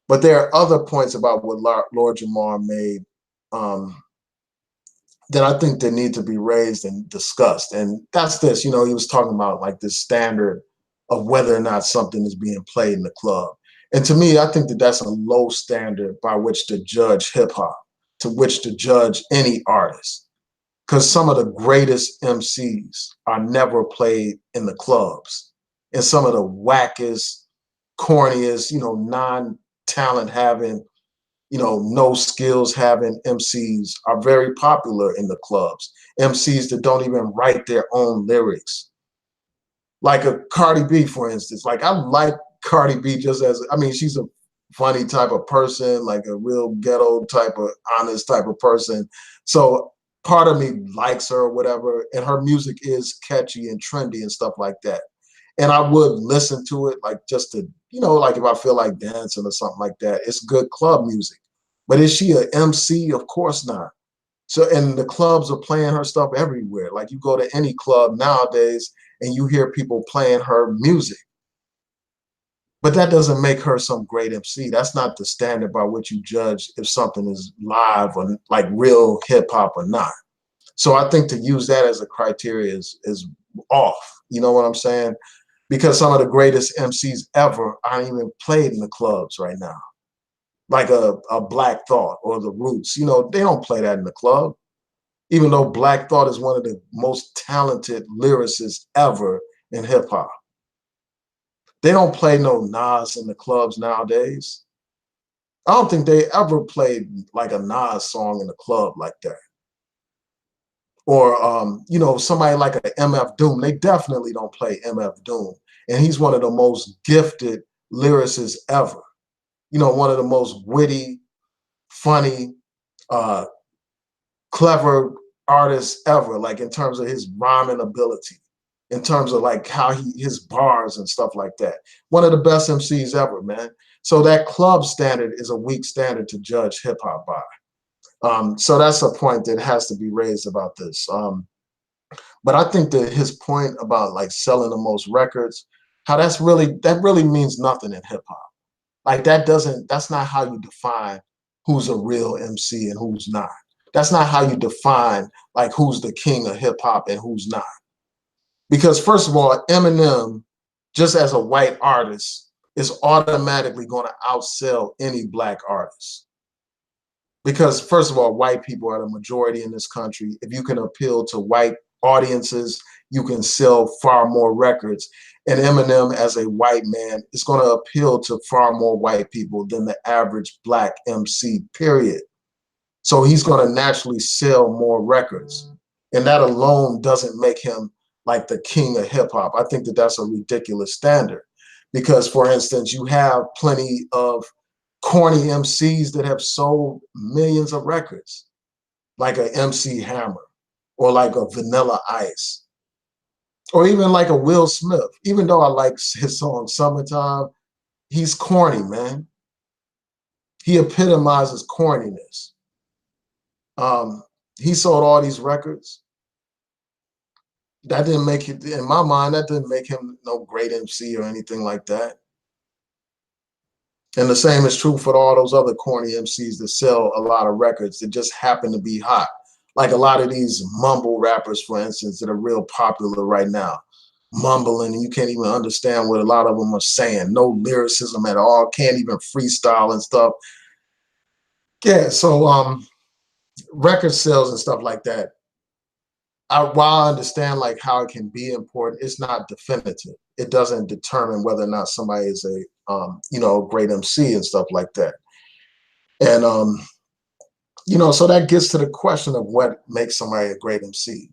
But there are other points about what Lord Jamar made that I think that need to be raised and discussed. And that's this, you know, he was talking about like this standard of whether or not something is being played in the club. And to me, I think that that's a low standard by which to judge hip hop, to which to judge any artist. Because some of the greatest MCs are never played in the clubs. And some of the wackest, corniest, you know, non-talent having, you know, no skills having MCs are very popular in the clubs. MCs that don't even write their own lyrics. Like a Cardi B, for instance. Like, I like Cardi B just as, I mean, she's a funny type of person, like a real ghetto type of honest type of person. So part of me likes her or whatever, and her music is catchy and trendy and stuff like that. And I would listen to it, like, just to, you know, like if I feel like dancing or something like that. It's good club music. But is she an MC? Of course not. So, and the clubs are playing her stuff everywhere. Like, you go to any club nowadays and you hear people playing her music. But that doesn't make her some great MC. That's not the standard by which you judge if something is live or like real hip hop or not. So I think to use that as a criteria is off. You know what I'm saying? Because some of the greatest MCs ever aren't even played in the clubs right now. Like a Black Thought or the Roots. You know, they don't play that in the club. Even though Black Thought is one of the most talented lyricists ever in hip hop. They don't play no Nas in the clubs nowadays. I don't think they ever played like a Nas song in the club like that. Or you know, somebody like a MF Doom. They definitely don't play MF Doom. And he's one of the most gifted lyricist ever. You know, one of the most witty, funny, uh, clever artists ever, like in terms of his rhyming ability, in terms of like how his bars and stuff like that. One of the best MCs ever, man. So that club standard is a weak standard to judge hip hop by. So that's a point that has to be raised about this. But I think that his point about like selling the most records, how that really means nothing in hip hop. Like that's not how you define who's a real MC and who's not. That's not how you define like who's the king of hip hop and who's not. Because first of all, Eminem, just as a white artist, is automatically going to outsell any black artist. Because first of all, white people are the majority in this country. If you can appeal to white audiences, you can sell far more records. And Eminem, as a white man, is going to appeal to far more white people than the average black MC, period. So he's going to naturally sell more records. And that alone doesn't make him like the king of hip hop. I think that that's a ridiculous standard. Because, for instance, you have plenty of corny MCs that have sold millions of records, like a MC Hammer or like a Vanilla Ice or even like a Will Smith. Even though I like his song Summertime, he's corny, man. He epitomizes corniness. He sold all these records. That didn't make it, in my mind, that didn't make him no great MC or anything like that. And the same is true for all those other corny MCs that sell a lot of records that just happen to be hot. Like a lot of these mumble rappers, for instance, that are real popular right now. Mumbling, and you can't even understand what a lot of them are saying. No lyricism at all, can't even freestyle and stuff. Yeah, so record sales and stuff like that, while I understand like how it can be important, it's not definitive. It doesn't determine whether or not somebody is a great MC and stuff like that. And so that gets to the question of what makes somebody a great MC.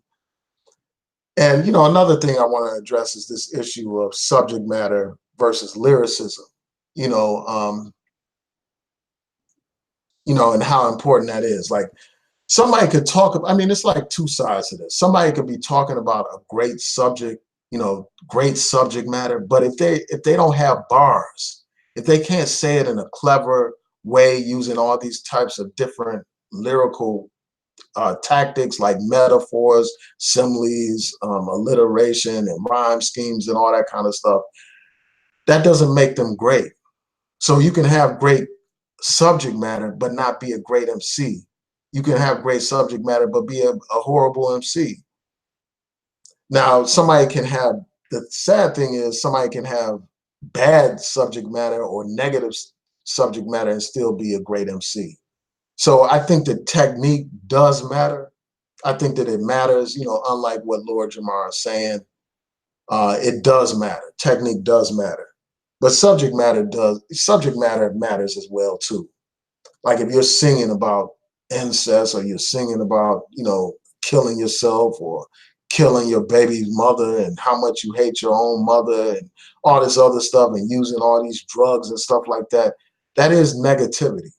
And another thing I want to address is this issue of subject matter versus lyricism. You know, and how important that is. Like somebody could talk, I mean, it's like two sides to this. Somebody could be talking about a great subject, great subject matter, but if they don't have bars, if they can't say it in a clever way using all these types of different lyrical tactics like metaphors, similes, alliteration, and rhyme schemes and all that kind of stuff, that doesn't make them great. So you can have great subject matter but not be a great MC. You can have great subject matter but be a horrible MC. Now, the sad thing is somebody can have bad subject matter or negative subject matter and still be a great MC. So I think that technique does matter. I think that it matters, unlike what Lord Jamar is saying, it does matter. Technique does matter. But subject matter matters as well too. Like if you're singing about incest or you're singing about, killing yourself or killing your baby's mother and how much you hate your own mother and all this other stuff and using all these drugs and stuff like that, that is negativity.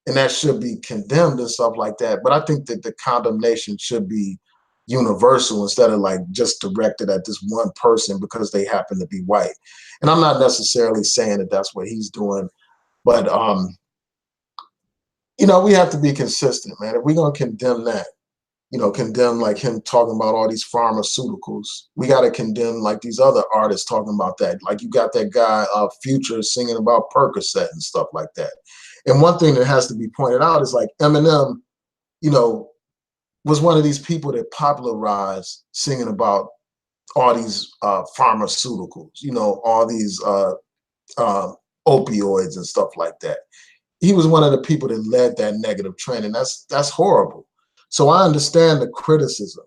And that should be condemned and stuff like that. But I think that the condemnation should be universal instead of like just directed at this one person because they happen to be white. And I'm not necessarily saying that that's what he's doing, but we have to be consistent, man. If we're gonna condemn that, condemn like him talking about all these pharmaceuticals, we got to condemn like these other artists talking about that. Like you got that guy Future singing about Percocet and stuff like that. And one thing that has to be pointed out is like Eminem, was one of these people that popularized singing about all these pharmaceuticals, all these opioids and stuff like that. He was one of the people that led that negative trend, and that's horrible. So I understand the criticism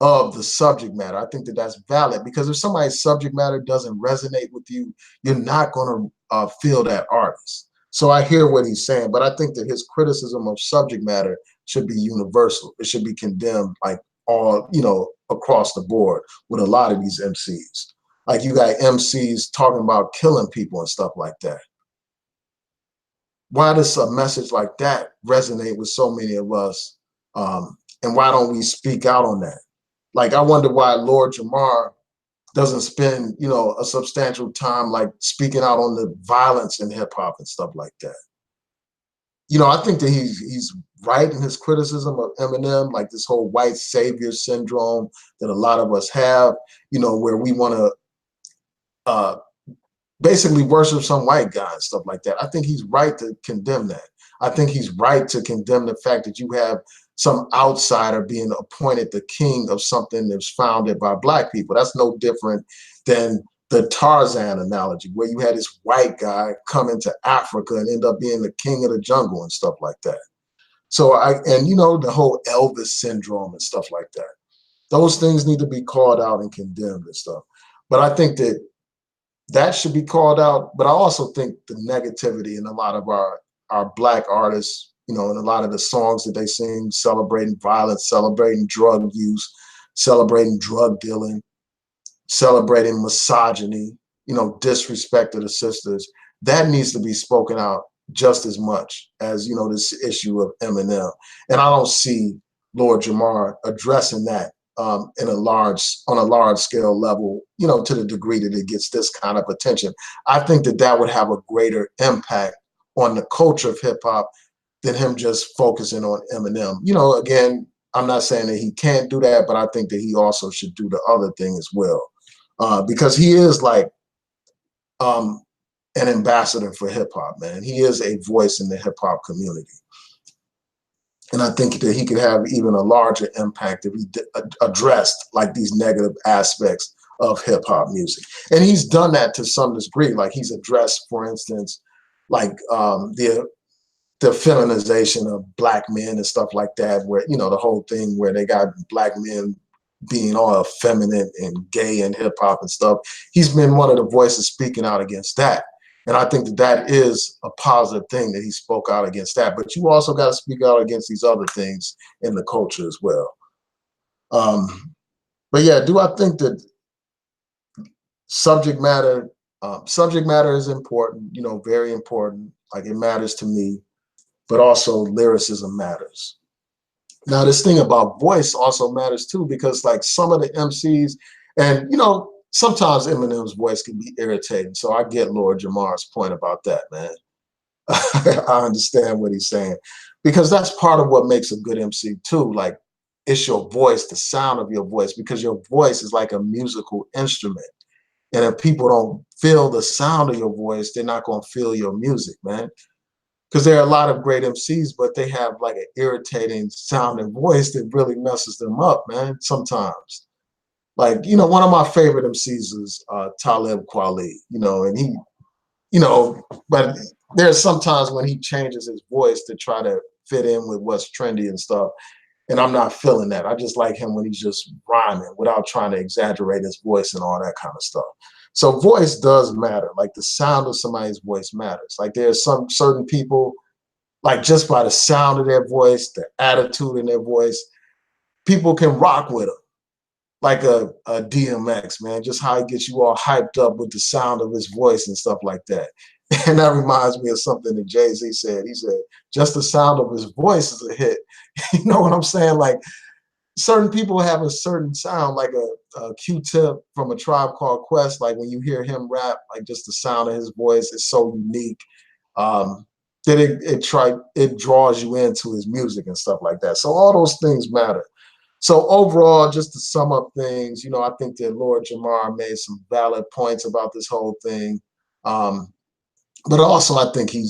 of the subject matter. I think that that's valid because if somebody's subject matter doesn't resonate with you, you're not going to feel that artist. So I hear what he's saying, but I think that his criticism of subject matter should be universal. It should be condemned like all, across the board with a lot of these MCs. Like you got MCs talking about killing people and stuff like that. Why does a message like that resonate with so many of us? And why don't we speak out on that? Like, I wonder why Lord Jamar doesn't spend, you know, a substantial time like speaking out on the violence in hip hop and stuff like that. You know, I think that he's right in his criticism of Eminem, like this whole white savior syndrome that a lot of us have, you know, where we want to uh, basically worship some white guy and stuff like that. I think he's right to condemn that. I think he's right to condemn the fact that you have some outsider being appointed the king of something that's founded by black people. That's no different than the Tarzan analogy, where you had this white guy come into Africa and end up being the king of the jungle and stuff like that. So and you know, the whole Elvis syndrome and stuff like that. Those things need to be called out and condemned and stuff. But I think that should be called out. But I also think the negativity in a lot of our black artists, you know, and a lot of the songs that they sing, celebrating violence, celebrating drug use, celebrating drug dealing, celebrating misogyny, you know, disrespect to the sisters, that needs to be spoken out just as much as, you know, this issue of Eminem. And I don't see Lord Jamar addressing that on a large scale level, you know, to the degree that it gets this kind of attention. I think that would have a greater impact on the culture of hip hop than him just focusing on Eminem. You know, again, I'm not saying that he can't do that, but I think that he also should do the other thing as well, because he is like an ambassador for hip hop, man. He is a voice in the hip hop community. And I think that he could have even a larger impact if he addressed like these negative aspects of hip hop music. And he's done that to some degree. Like he's addressed, for instance, like the feminization of black men and stuff like that, where, you know, the whole thing where they got black men being all effeminate and gay in hip hop and stuff. He's been one of the voices speaking out against that. And I think that is a positive thing that he spoke out against that. But you also got to speak out against these other things in the culture as well. But yeah, do I think that subject matter is important, you know, very important. Like it matters to me, but also lyricism matters. Now, this thing about voice also matters too, because like some of the MCs, and you know, sometimes Eminem's voice can be irritating. So I get Lord Jamar's point about that, man. I understand what he's saying, because that's part of what makes a good MC too. Like it's your voice, the sound of your voice, because your voice is like a musical instrument. And if people don't feel the sound of your voice, they're not going to feel your music, man. Because there are a lot of great MCs, but they have like an irritating sounding voice that really messes them up, man, sometimes. Like, you know, one of my favorite MCs is Talib Kweli, you know, and he, you know, but there's sometimes when he changes his voice to try to fit in with what's trendy and stuff. And I'm not feeling that. I just like him when he's just rhyming without trying to exaggerate his voice and all that kind of stuff. So voice does matter. Like the sound of somebody's voice matters. Like there's some certain people, like just by the sound of their voice, the attitude in their voice, people can rock with them. Like a DMX, man, just how he gets you all hyped up with the sound of his voice and stuff like that. And that reminds me of something that Jay-Z said. He said, just the sound of his voice is a hit. You know what I'm saying? Like certain people have a certain sound, like a Q-Tip from A Tribe Called Quest. Like when you hear him rap, like just the sound of his voice is so unique that it draws you into his music and stuff like that. So all those things matter. So overall, just to sum up things, you know, I think that Lord Jamar made some valid points about this whole thing. But also I think he,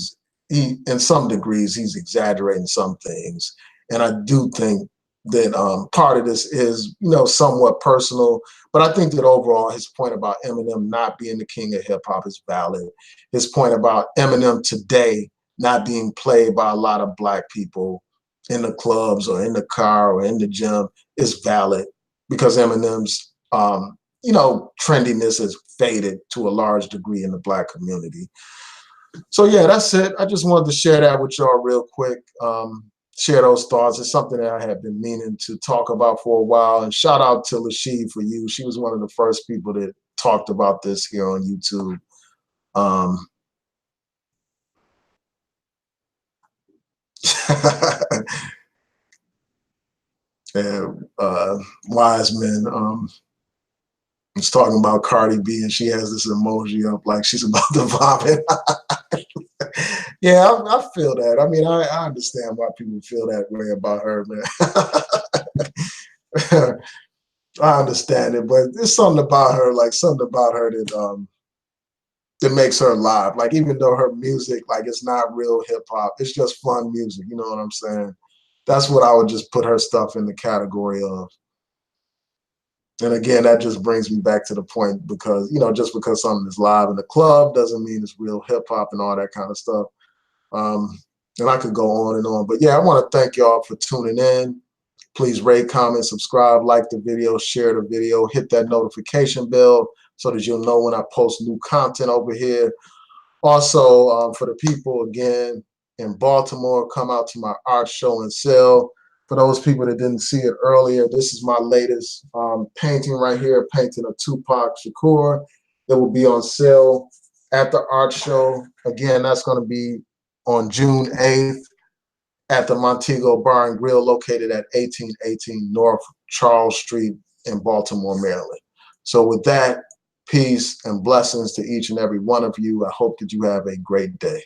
in some degrees, he's exaggerating some things. And I do think that part of this is, you know, somewhat personal, but I think that overall his point about Eminem not being the king of hip hop is valid. His point about Eminem today not being played by a lot of black people in the clubs or in the car or in the gym is valid, because Eminem's, you know, trendiness has faded to a large degree in the black community. So yeah, that's it. I just wanted to share that with y'all real quick. Share those thoughts. It's something that I have been meaning to talk about for a while. And shout out to Lashid for you. She was one of the first people that talked about this here on YouTube. Um, and Wiseman was talking about Cardi B, and she has this emoji up like she's about to vomit. Yeah, I feel that. I mean, I understand why people feel that way about her, man. I understand it, but there's something about her, like something about her that makes her alive. Like even though her music, like it's not real hip hop, it's just fun music. You know what I'm saying? That's what I would just put her stuff in the category of. And again, that just brings me back to the point because, you know, just because something is live in the club doesn't mean it's real hip hop and all that kind of stuff. And I could go on and on. But yeah, I want to thank y'all for tuning in. Please rate, comment, subscribe, like the video, share the video, hit that notification bell so that you'll know when I post new content over here. Also, for the people, again, in Baltimore, come out to my art show and sell. For those people that didn't see it earlier, this is my latest painting right here, painting of Tupac Shakur. It will be on sale at the art show. Again, that's going to be on June 8th at the Montego Bar and Grill located at 1818 North Charles Street in Baltimore, Maryland. So with that, peace and blessings to each and every one of you. I hope that you have a great day.